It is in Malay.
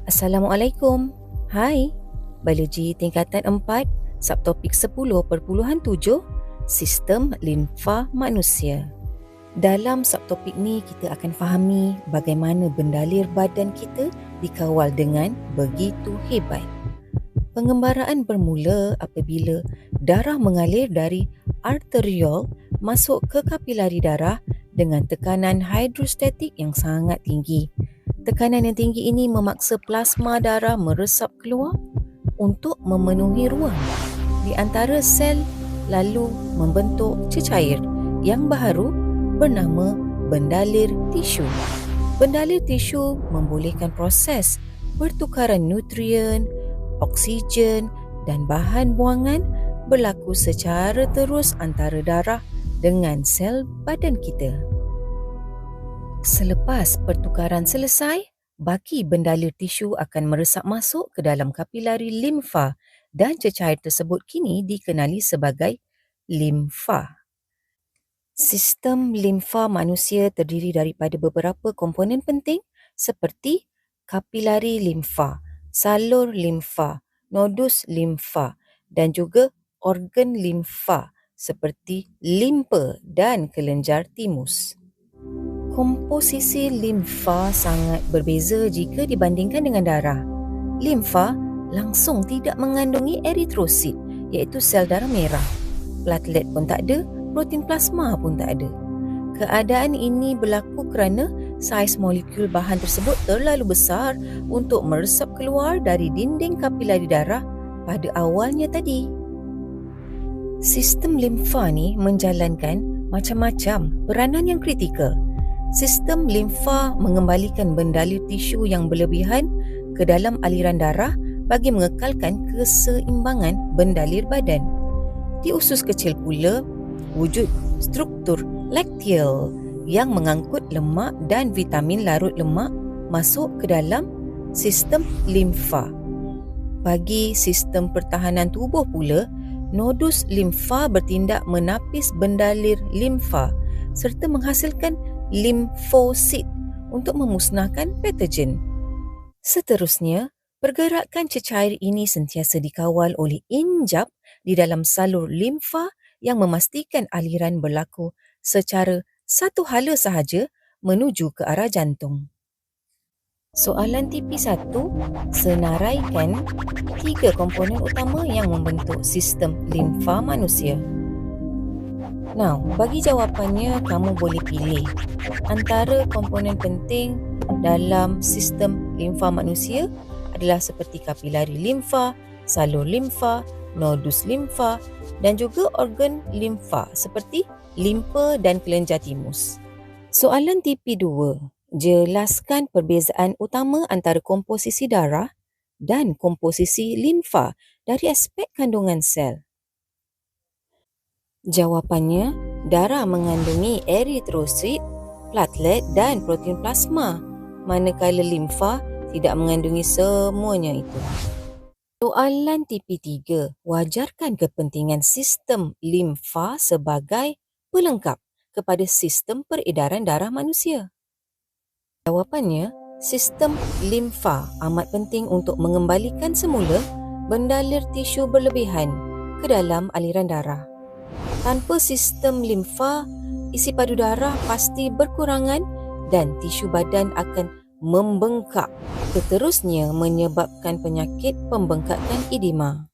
Assalamualaikum. Hai, Biologi tingkatan 4, subtopik 10.7, Sistem Limfa Manusia. Dalam subtopik ni kita akan fahami bagaimana bendalir badan kita dikawal dengan begitu hebat. Pengembaraan bermula apabila darah mengalir dari arteriol masuk ke kapilari darah dengan tekanan hidrostatik yang sangat tinggi. Tekanan yang tinggi ini memaksa plasma darah meresap keluar untuk memenuhi ruang di antara sel lalu membentuk cecair yang baharu bernama bendalir tisu. Bendalir tisu membolehkan proses pertukaran nutrien, oksigen dan bahan buangan berlaku secara terus antara darah dengan sel badan kita. Selepas pertukaran selesai, baki bendalir tisu akan meresap masuk ke dalam kapilari limfa dan cecair tersebut kini dikenali sebagai limfa. Sistem limfa manusia terdiri daripada beberapa komponen penting seperti kapilari limfa, salur limfa, nodus limfa dan juga organ limfa seperti limpa dan kelenjar timus. Komposisi limfa sangat berbeza jika dibandingkan dengan darah. Limfa langsung tidak mengandungi eritrosit iaitu sel darah merah. Platelet pun tak ada, protein plasma pun tak ada. Keadaan ini berlaku kerana saiz molekul bahan tersebut terlalu besar untuk meresap keluar dari dinding kapilari darah pada awalnya tadi. Sistem limfa ni menjalankan macam-macam peranan yang kritikal. Sistem limfa mengembalikan bendalir tisu yang berlebihan ke dalam aliran darah bagi mengekalkan keseimbangan bendalir badan. Di usus kecil pula, wujud struktur lakteal yang mengangkut lemak dan vitamin larut lemak masuk ke dalam sistem limfa. Bagi sistem pertahanan tubuh pula, nodus limfa bertindak menapis bendalir limfa serta menghasilkan limfosit untuk memusnahkan patogen. Seterusnya, pergerakan cecair ini sentiasa dikawal oleh injap di dalam salur limfa yang memastikan aliran berlaku secara satu hala sahaja menuju ke arah jantung. Soalan TP1, senaraikan 3 komponen utama yang membentuk sistem limfa manusia. Now, bagi jawapannya, kamu boleh pilih antara komponen penting dalam sistem limfa manusia adalah seperti kapilari limfa, salur limfa, nodus limfa dan juga organ limfa seperti limpa dan kelenjar timus. Soalan TP2, jelaskan perbezaan utama antara komposisi darah dan komposisi limfa dari aspek kandungan sel. Jawapannya, darah mengandungi eritrosit, platelet dan protein plasma, manakala limfa tidak mengandungi semuanya itu. Soalan TP3, wajarkan kepentingan sistem limfa sebagai pelengkap kepada sistem peredaran darah manusia. Jawapannya, sistem limfa amat penting untuk mengembalikan semula bendalir tisu berlebihan ke dalam aliran darah. Tanpa sistem limfa, isi padu darah pasti berkurangan dan tisu badan akan membengkak, seterusnya menyebabkan penyakit pembengkakan edema.